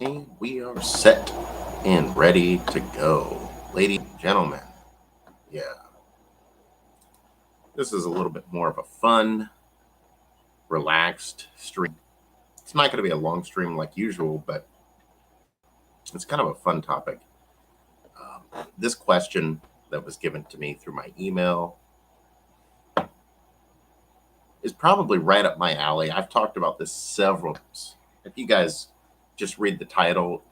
Okay, we are set and ready to go. Ladies and gentlemen, yeah, this is a little bit more of a fun, relaxed stream. It's not going to be a long stream like usual, but it's kind of a fun topic. This question that was given to me through my email is probably right up my alley. I've talked about this several times. If you guys just read the title,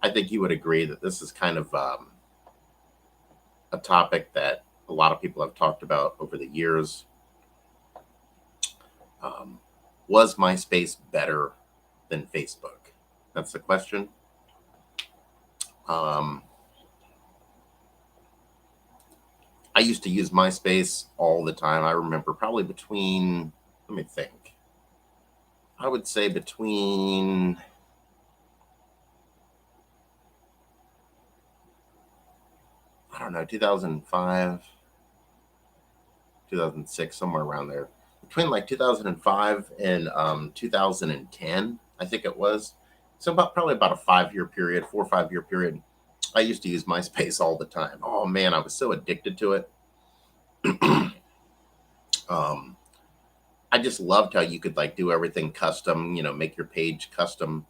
I think you would agree that this is kind of a topic that a lot of people have talked about over the years. Um, was MySpace better than Facebook? That's the question. Um, I used to use MySpace all the time. I remember probably between, let me think, I would say between, I don't know, 2005, 2006, somewhere around there. Between like 2005 and 2010, I think it was. So probably about a 5 year period, 4 or 5 year period. I used to use MySpace all the time. Oh man, I was so addicted to it. um, I just loved how you could like do everything custom, make your page custom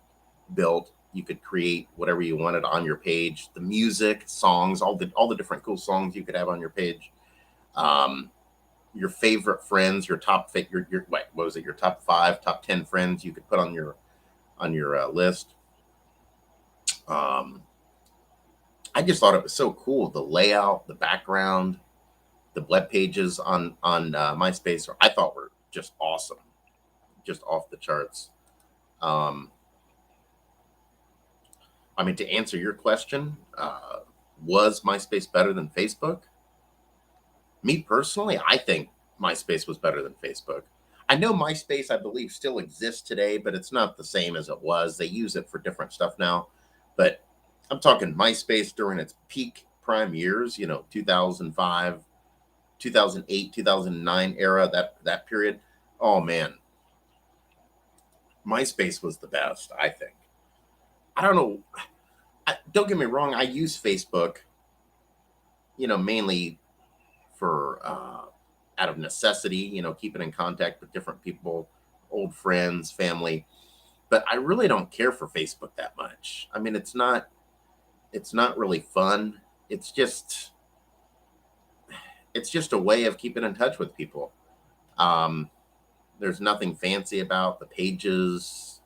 built. You could create whatever you wanted on your page, the music, songs, all the different cool songs you could have on your page. Um, your favorite friends, your top fit, your wait, what was it? Your top five, top 10 friends you could put on your list. Um, I just thought it was so cool. The layout, the background, the web pages on MySpace, I thought were just awesome, just off the charts. Um, I mean, to answer your question, was MySpace better than Facebook? Me personally, I think MySpace was better than Facebook. I know MySpace, I believe, still exists today, but it's not the same as it was. They use it for different stuff now. But I'm talking MySpace during its peak prime years, 2005, 2008, 2009 era, that period. Oh man, MySpace was the best, I think. I don't know. Don't get me wrong, I use Facebook, mainly for out of necessity, keeping in contact with different people, old friends, family. But I really don't care for Facebook that much. I mean, it's not really fun. It's just it's just a way of keeping in touch with people. Um, there's nothing fancy about the pages.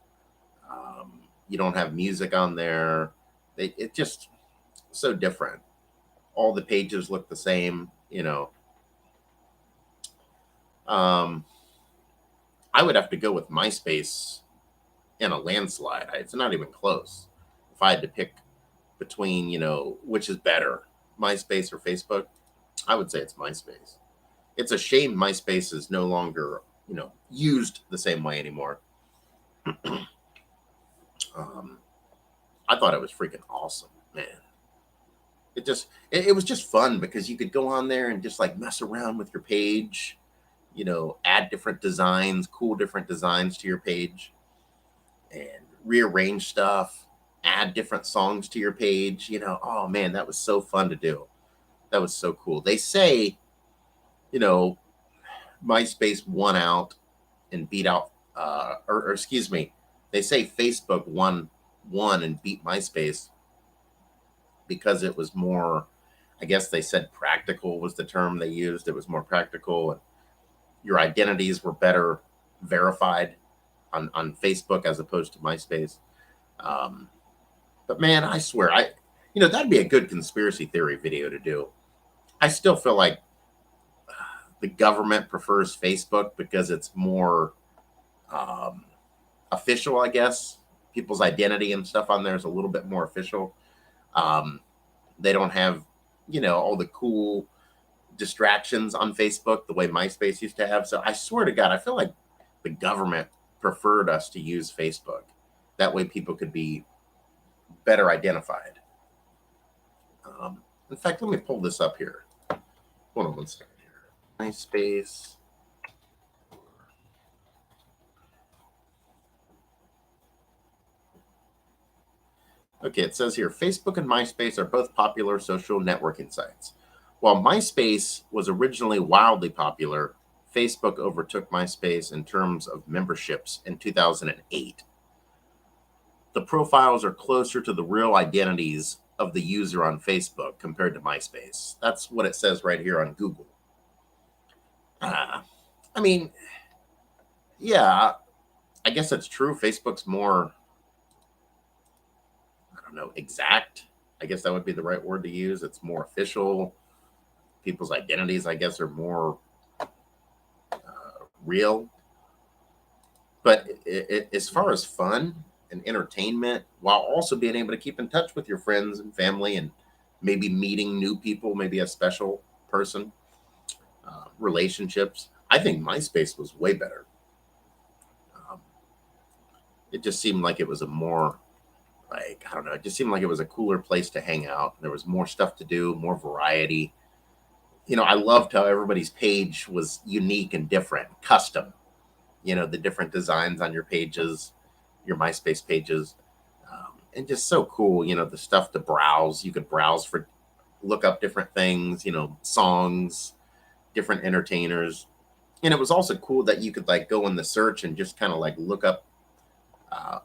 Um, you don't have music on there. It just so different. All the pages look the same. Um, I would have to go with MySpace in a landslide. It's not even close. If I had to pick between, which is better, MySpace or Facebook, I would say it's MySpace. It's a shame MySpace is no longer, used the same way anymore. um, I thought it was freaking awesome, man. It was just fun because you could go on there and just like mess around with your page, add different designs, cool different designs to your page, and rearrange stuff, add different songs to your page. Oh man, that was so fun to do. That was so cool. They say, you know, MySpace won out and beat out, or excuse me, they say Facebook won and beat MySpace because it was more. I guess they said practical was the term they used. It was more practical, and your identities were better verified on Facebook as opposed to MySpace. Um, but man, I swear, that'd be a good conspiracy theory video to do. I still feel like the government prefers Facebook because it's more um, official, I guess. People's identity and stuff on there is a little bit more official. Um, they don't have, all the cool distractions on Facebook the way MySpace used to have. So I swear to God, I feel like the government preferred us to use Facebook. That way people could be better identified. In fact, let me pull this up here. Hold on one second here. MySpace. Okay, it says here, Facebook and MySpace are both popular social networking sites. While MySpace was originally wildly popular, Facebook overtook MySpace in terms of memberships in 2008. The profiles are closer to the real identities of the user on Facebook compared to MySpace. That's what it says right here on Google. Uh, I mean, yeah, I guess that's true. Facebook's more, I don't know, exact. I guess that would be the right word to use. It's more official. People's identities, I guess, are more real. But as far as fun and entertainment, while also being able to keep in touch with your friends and family and maybe meeting new people, maybe a special person, relationships, I think MySpace was way better. Um, it just seemed like it was a more, like, I don't know, it just seemed like it was a cooler place to hang out. There was more stuff to do, more variety. I loved how everybody's page was unique and different, custom. The different designs on your pages, your MySpace pages, and just so cool. The stuff to browse. You could browse for, look up different things. Songs, different entertainers, and it was also cool that you could like go in the search and just kind of like look up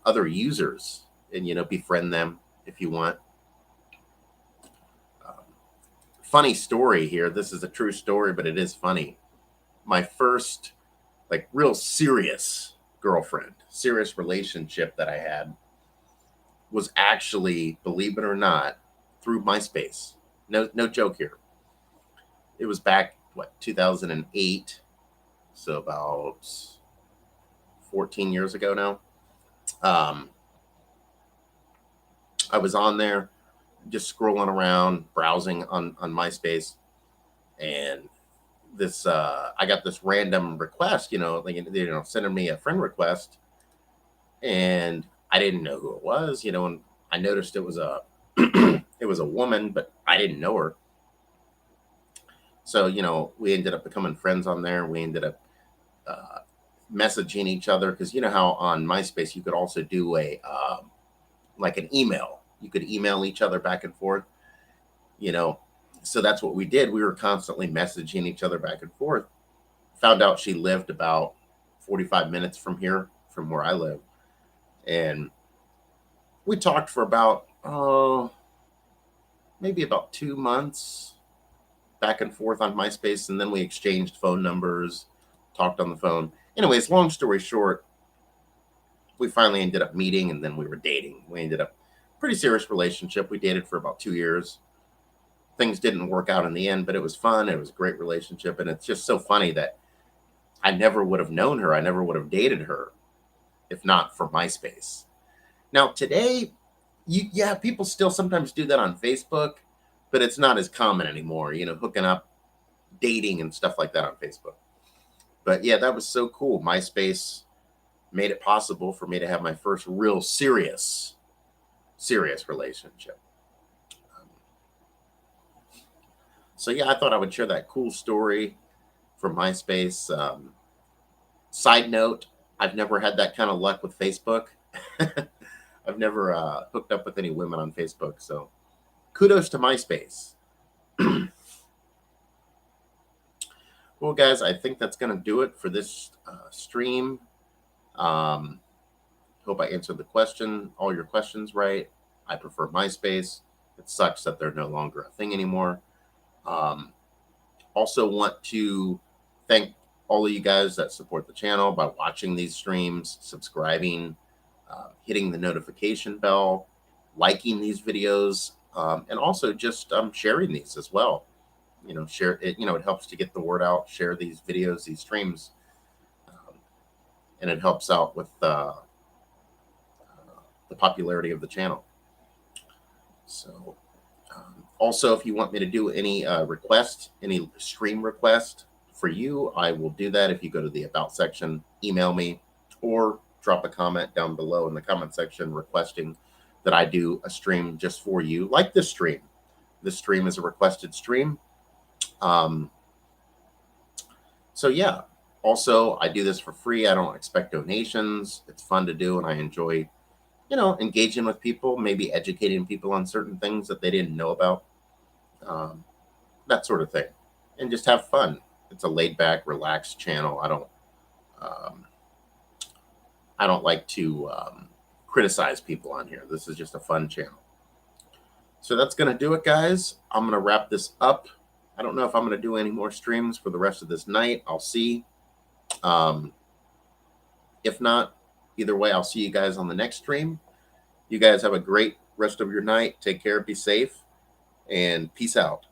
other users and befriend them if you want. Um, Funny story here. This is a true story, but it is funny. My first like real serious girlfriend, serious relationship that I had was actually, believe it or not, through MySpace. No joke here. It was back what 2008, so about 14 years ago now. Um, I was on there, just scrolling around, browsing on MySpace, and this I got this random request, like sending me a friend request, and I didn't know who it was, and I noticed it was a it was a woman, but I didn't know her. So we ended up becoming friends on there. We ended up uh, messaging each other because you know how on MySpace you could also do a like an email. You could email each other back and forth. You know, so that's what we did. We were constantly messaging each other back and forth. Found out she lived about 45 minutes from here, from where I live, and we talked for about maybe about 2 months back and forth on MySpace, and then we exchanged phone numbers, talked on the phone. Anyways, long story short, we finally ended up meeting, and then we were dating. We ended up pretty serious relationship. We dated for about 2 years. Things didn't work out in the end, but it was fun. It was a great relationship, and it's just so funny that I never would have known her. I never would have dated her if not for MySpace. Now today, yeah, people still sometimes do that on Facebook, but it's not as common anymore. Hooking up, dating, and stuff like that on Facebook. But yeah, that was so cool. MySpace made it possible for me to have my first real serious relationship. Um, so yeah, I thought I would share that cool story from MySpace. Side note, I've never had that kind of luck with Facebook. I've never hooked up with any women on Facebook. So kudos to MySpace. Well, guys, I think that's going to do it for this stream. Um, Hope I answered all your questions right. I prefer MySpace. It sucks that they're no longer a thing anymore. Um, Also, want to thank all of you guys that support the channel by watching these streams, subscribing, hitting the notification bell, liking these videos, and also just sharing these as well. Share it. It helps to get the word out. Share these videos, these streams, um, and it helps out with the popularity of the channel. So, also, if you want me to do any any stream request for you, I will do that. If you go to the About section, email me, or drop a comment down below in the comment section requesting that I do a stream just for you, like this stream. This stream is a requested stream. Um, so, yeah. Also, I do this for free. I don't expect donations. It's fun to do, and I enjoy engaging with people, maybe educating people on certain things that they didn't know about, that sort of thing, and just have fun. It's a laid back, relaxed channel. Um, I don't like to criticize people on here. This is just a fun channel. So that's going to do it, guys. I'm going to wrap this up. I don't know if I'm going to do any more streams for the rest of this night. I'll see. Um, if not, either way, I'll see you guys on the next stream. You guys have a great rest of your night. Take care, be safe, and peace out.